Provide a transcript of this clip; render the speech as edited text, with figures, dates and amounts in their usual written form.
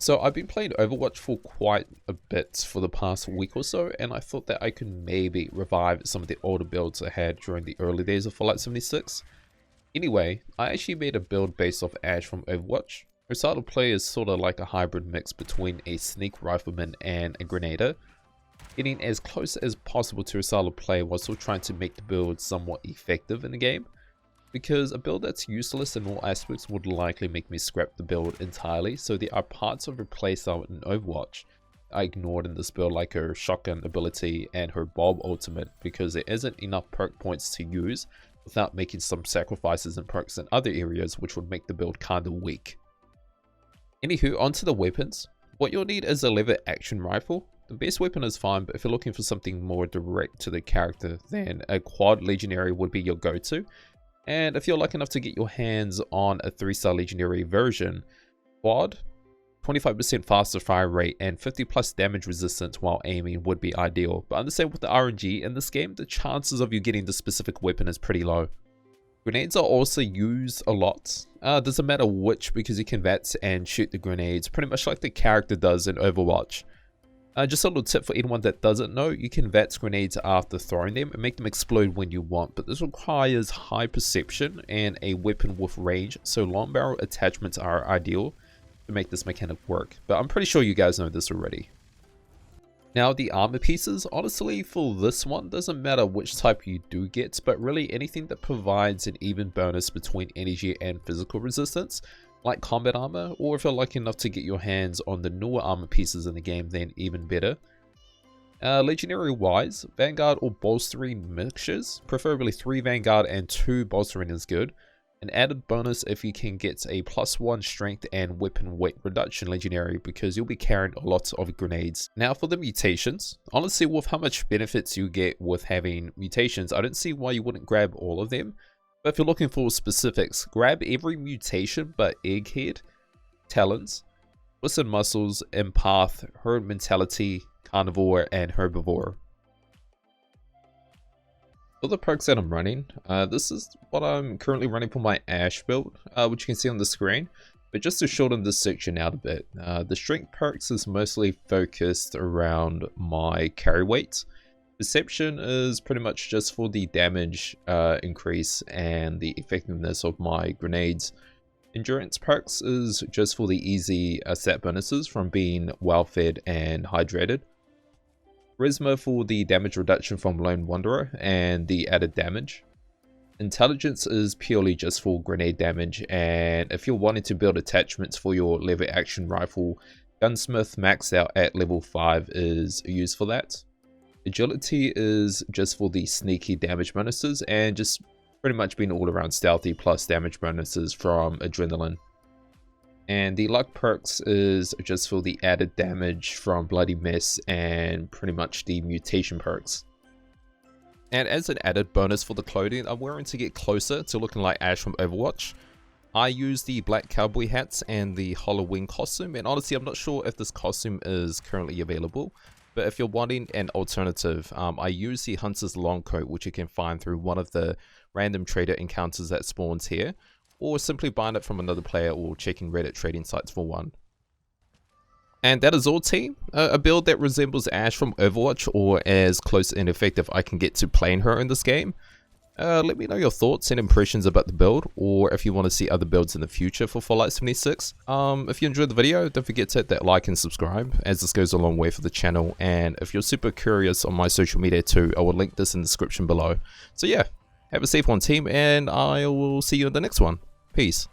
So I've been playing Overwatch for quite a bit for the past week or so, and I thought that I could maybe revive some of the older builds I had during the early days of Fallout 76. Anyway, I actually made a build based off Ashe from Overwatch. Her style of play is sort of like a hybrid mix between a sneak rifleman and a grenader, getting as close as possible to her style of play while still trying to make the build somewhat effective in the game. Because a build that's useless in all aspects would likely make me scrap the build entirely, so there are parts of her playstyle in Overwatch I ignored in this build, like her shotgun ability and her Bob ultimate, because there isn't enough perk points to use without making some sacrifices and perks in other areas, which would make the build kinda weak. Anywho, onto the weapons. What you'll need is a lever action rifle. The best weapon is fine, but if you're looking for something more direct to the character, then a quad legendary would be your go-to. And if you're lucky enough to get your hands on a 3-star legendary version, quad, 25% faster fire rate and 50 plus damage resistance while aiming would be ideal. But understand with the RNG in this game, the chances of you getting the specific weapon is pretty low. Grenades are also used a lot. Doesn't matter which, because you can VATS and shoot the grenades pretty much like the character does in Overwatch. Just a little tip for anyone that doesn't know, you can VATS grenades after throwing them and make them explode when you want, but this requires high perception and a weapon with range, so long barrel attachments are ideal to make this mechanic work, but I'm pretty sure you guys know this already. Now the armor pieces, honestly for this one, doesn't matter which type you do get, but really anything that provides an even bonus between energy and physical resistance, like combat armor, or if you're lucky enough to get your hands on the newer armor pieces in the game, then even better. Legendary wise, Vanguard or bolstering mixtures, preferably 3 Vanguard and 2 bolstering is good. An added bonus if you can get a +1 strength and weapon weight reduction legendary, because you'll be carrying a lot of grenades. Now for the mutations, honestly with how much benefits you get with having mutations, I don't see why you wouldn't grab all of them. But if you're looking for specifics, grab every mutation but Egghead, Talons, Twisted Muscles, Empath, Herd Mentality, Carnivore, and Herbivore. For the perks that I'm running, this is what I'm currently running for my Ashe build, which you can see on the screen. But just to shorten this section out a bit, the strength perks is mostly focused around my carry weight. Perception is pretty much just for the damage increase and the effectiveness of my grenades. Endurance perks is just for the easy stat bonuses from being well fed and hydrated. Charisma for the damage reduction from Lone Wanderer and the added damage. Intelligence is purely just for grenade damage, and if you're wanting to build attachments for your lever action rifle, Gunsmith maxed out at level 5 is used for that. Agility is just for the sneaky damage bonuses and just pretty much being all around stealthy plus damage bonuses from Adrenaline. And the luck perks is just for the added damage from Bloody Mess and pretty much the mutation perks. And as an added bonus for the clothing, I'm wearing to get closer to looking like Ashe from Overwatch. I use the black cowboy hats and the Halloween costume, and honestly I'm not sure if this costume is currently available. But if you're wanting an alternative, I use the Hunter's Long Coat, which you can find through one of the random trader encounters that spawns here, or simply buying it from another player or checking Reddit trading sites for one. And that is all, team. A build that resembles Ashe from Overwatch, or as close and effective I can get to playing her in this game. Let me know your thoughts and impressions about the build, or if you want to see other builds in the future for Fallout 76. If you enjoyed the video, don't forget to hit that like and subscribe, as this goes a long way for the channel. And if you're super curious on my social media too, I will link this in the description below. So yeah, have a safe one, team, and I will see you in the next one. Peace.